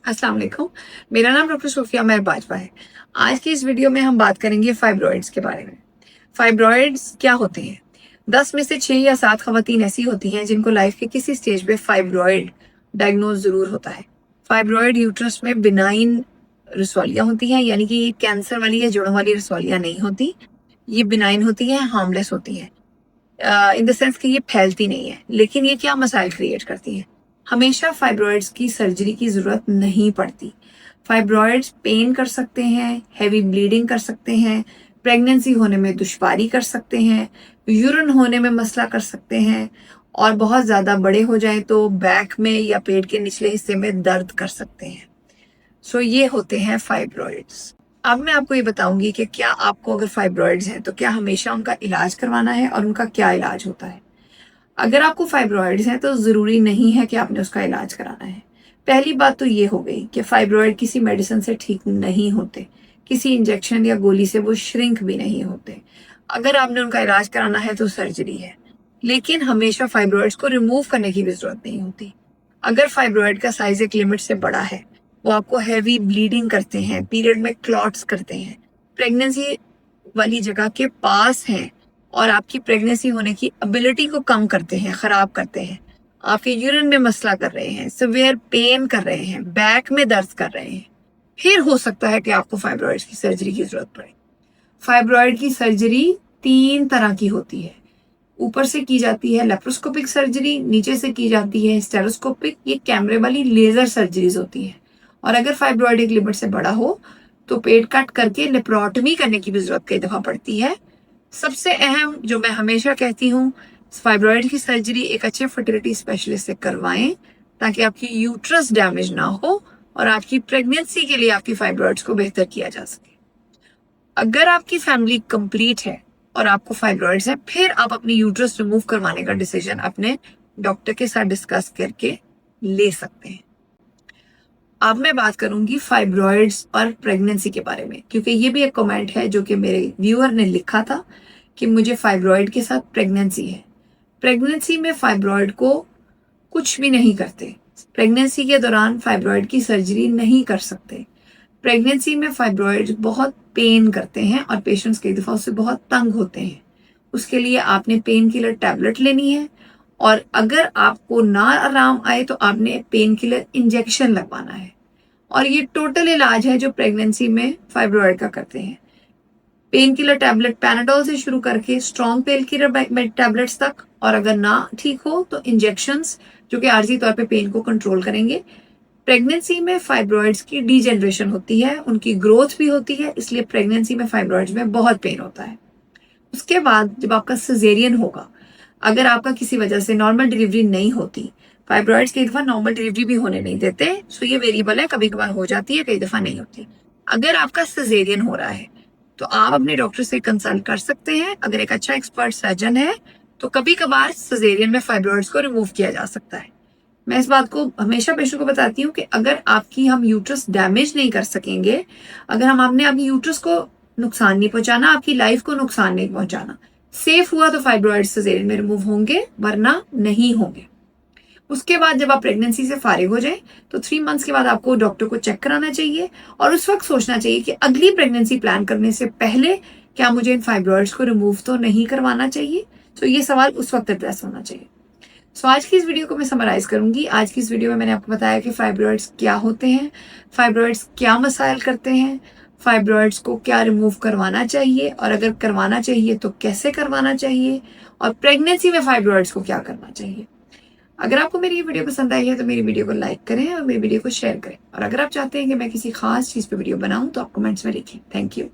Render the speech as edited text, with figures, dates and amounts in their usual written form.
अस्सलाम वालेकुम। मेरा नाम डॉक्टर सोफिया महर बाजवा है। आज की इस वीडियो में हम बात करेंगे फाइब्रॉइड्स के बारे में। फाइब्रॉइड्स क्या होते हैं? 10 में से 6 या 7 खवातीन ऐसी होती हैं जिनको लाइफ के किसी स्टेज पे फाइब्रॉइड डायग्नोज जरूर होता है। फाइब्रॉइड यूट्रस में बिनाइन रसौलियां होती हैं, यानी कि ये कैंसर वाली या जोड़ों वाली रसौलियां नहीं होती। ये बिनाइन होती हैं, हार्मलेस होती हैं, इन द सेंस कि ये फैलती नहीं है। लेकिन ये क्या मसाइल क्रिएट करती हैं? हमेशा फाइब्रॉइड्स की सर्जरी की ज़रूरत नहीं पड़ती। फाइब्रॉइड्स पेन कर सकते हैं, हैवी ब्लीडिंग कर सकते हैं, प्रेगनेंसी होने में दुश्वारी कर सकते हैं, यूरिन होने में मसला कर सकते हैं, और बहुत ज़्यादा बड़े हो जाएं तो बैक में या पेट के निचले हिस्से में दर्द कर सकते हैं। सो ये होते हैं फाइब्रॉइड्स। अब मैं आपको ये बताऊंगी कि क्या आपको अगर फाइब्रॉइड्स हैं तो क्या हमेशा उनका इलाज करवाना है और उनका क्या इलाज होता है। अगर आपको फाइब्रॉइड्स हैं तो ज़रूरी नहीं है कि आपने उसका इलाज कराना है। पहली बात तो ये हो गई कि फाइब्रॉइड किसी मेडिसिन से ठीक नहीं होते, किसी इंजेक्शन या गोली से वो श्रिंक भी नहीं होते। अगर आपने उनका इलाज कराना है तो सर्जरी है, लेकिन हमेशा फाइब्रॉइड्स को रिमूव करने की भी ज़रूरत नहीं होती। अगर फाइब्रॉइड का साइज एक लिमिट से बड़ा है, वो आपको हैवी ब्लीडिंग करते हैं, पीरियड में क्लॉट्स करते हैं, प्रेगनेंसी वाली जगह के पास हैं, और आपकी प्रेगनेंसी होने की एबिलिटी को कम करते हैं, ख़राब करते हैं, आपके यूरिन में मसला कर रहे हैं, सिवियर पेन कर रहे हैं, बैक में दर्द कर रहे हैं, फिर हो सकता है कि आपको फाइब्रॉइड्स की सर्जरी की ज़रूरत पड़े। फाइब्रॉइड की सर्जरी 3 तरह की होती है। ऊपर से की जाती है लेप्रोस्कोपिक सर्जरी, नीचे से की जाती है स्टेरोस्कोपिक, ये कैमरे वाली लेजर सर्जरीज होती है। और अगर फाइब्रॉइड एक लिमिट से बड़ा हो तो पेट कट करके लेप्रोटमी करने की भी जरूरत कई दफा पड़ती है। सबसे अहम जो मैं हमेशा कहती हूँ, फाइब्रॉइड की सर्जरी एक अच्छे फर्टिलिटी स्पेशलिस्ट से करवाएं ताकि आपकी यूट्रस डैमेज ना हो और आपकी प्रेगनेंसी के लिए आपकी फाइब्रॉइड्स को बेहतर किया जा सके। अगर आपकी फैमिली कंप्लीट है और आपको फाइब्रॉइड्स है, फिर आप अपनी यूट्रस रिमूव करवाने का डिसीजन अपने डॉक्टर के साथ डिस्कस करके ले सकते हैं। अब मैं बात करूंगी फाइब्रॉइड्स और प्रेगनेंसी के बारे में, क्योंकि ये भी एक कमेंट है जो कि मेरे व्यूअर ने लिखा था कि मुझे फाइब्रॉइड के साथ प्रेगनेंसी है। प्रेगनेंसी में फाइब्रॉइड को कुछ भी नहीं करते। प्रेगनेंसी के दौरान फाइब्रॉइड की सर्जरी नहीं कर सकते। प्रेगनेंसी में फाइब्रॉइड बहुत पेन करते हैं और पेशेंट्स कई दफ़ा उससे बहुत तंग होते हैं। उसके लिए आपने पेन किलर टैबलेट लेनी है, और अगर आपको ना आराम आए तो आपने पेन किलर इंजेक्शन लगवाना है। और ये टोटल इलाज है जो प्रेगनेंसी में फाइब्रॉइड का करते हैं। पेन किलर टैबलेट पैनाडोल से शुरू करके स्ट्रॉन्ग पेन किलर टैबलेट्स तक, और अगर ना ठीक हो तो इंजेक्शंस जो कि आर्जी तौर पे पेन को कंट्रोल करेंगे। प्रेगनेंसी में फाइब्रॉइड्स की डीजेनरेशन होती है, उनकी ग्रोथ भी होती है, इसलिए प्रेगनेंसी में फाइब्रॉइड्स में बहुत पेन होता है। उसके बाद जब आपका सिजेरियन होगा, अगर आपका किसी वजह से नॉर्मल डिलीवरी नहीं होती, फाइब्रॉइड्स कई दफा नॉर्मल डिलीवरी भी होने नहीं देते, सो ये वेरिएबल है, कभी कभार हो जाती है, कई दफा नहीं होती। अगर आपका सिजेरियन हो रहा है तो आप अपने डॉक्टर से कंसल्ट कर सकते हैं। अगर एक अच्छा एक्सपर्ट सर्जन है तो कभी कभार सिजेरियन में फाइब्रॉइड्स को रिमूव किया जा सकता है। मैं इस बात को हमेशा पेशेंट को बताती हूँ कि अगर आपकी हम यूट्रस डैमेज नहीं कर सकेंगे, अगर हम आपने अपनी यूट्रस को नुकसान नहीं पहुंचाना, आपकी लाइफ को नुकसान नहीं पहुंचाना, सेफ हुआ तो फाइब्रॉइड सिजेरियन में रिमूव होंगे, वरना नहीं होंगे। उसके बाद जब आप प्रेगनेंसी से फारिग हो जाए तो 3 मंथ्स के बाद आपको डॉक्टर को चेक कराना चाहिए, और उस वक्त सोचना चाहिए कि अगली प्रेगनेंसी प्लान करने से पहले क्या मुझे इन फाइब्रॉइड्स को रिमूव तो नहीं करवाना चाहिए। तो ये सवाल उस वक्त एड्रेस होना चाहिए। सो आज की इस वीडियो को मैं समराइज करूंगी। आज की इस वीडियो में मैंने आपको बताया कि फाइब्रॉइड्स क्या होते हैं, फाइब्रॉइड्स क्या मसाइल करते हैं, फाइब्रॉइड्स को क्या रिमूव करवाना चाहिए, और अगर करवाना चाहिए तो कैसे करवाना चाहिए, और प्रेगनेंसी में फाइब्रॉइड्स को क्या करना चाहिए। अगर आपको मेरी ये वीडियो पसंद आई है तो मेरी वीडियो को लाइक करें और मेरी वीडियो को शेयर करें, और अगर आप चाहते हैं कि मैं किसी खास चीज़ पे वीडियो बनाऊं तो आप कमेंट्स में लिखें। Thank you.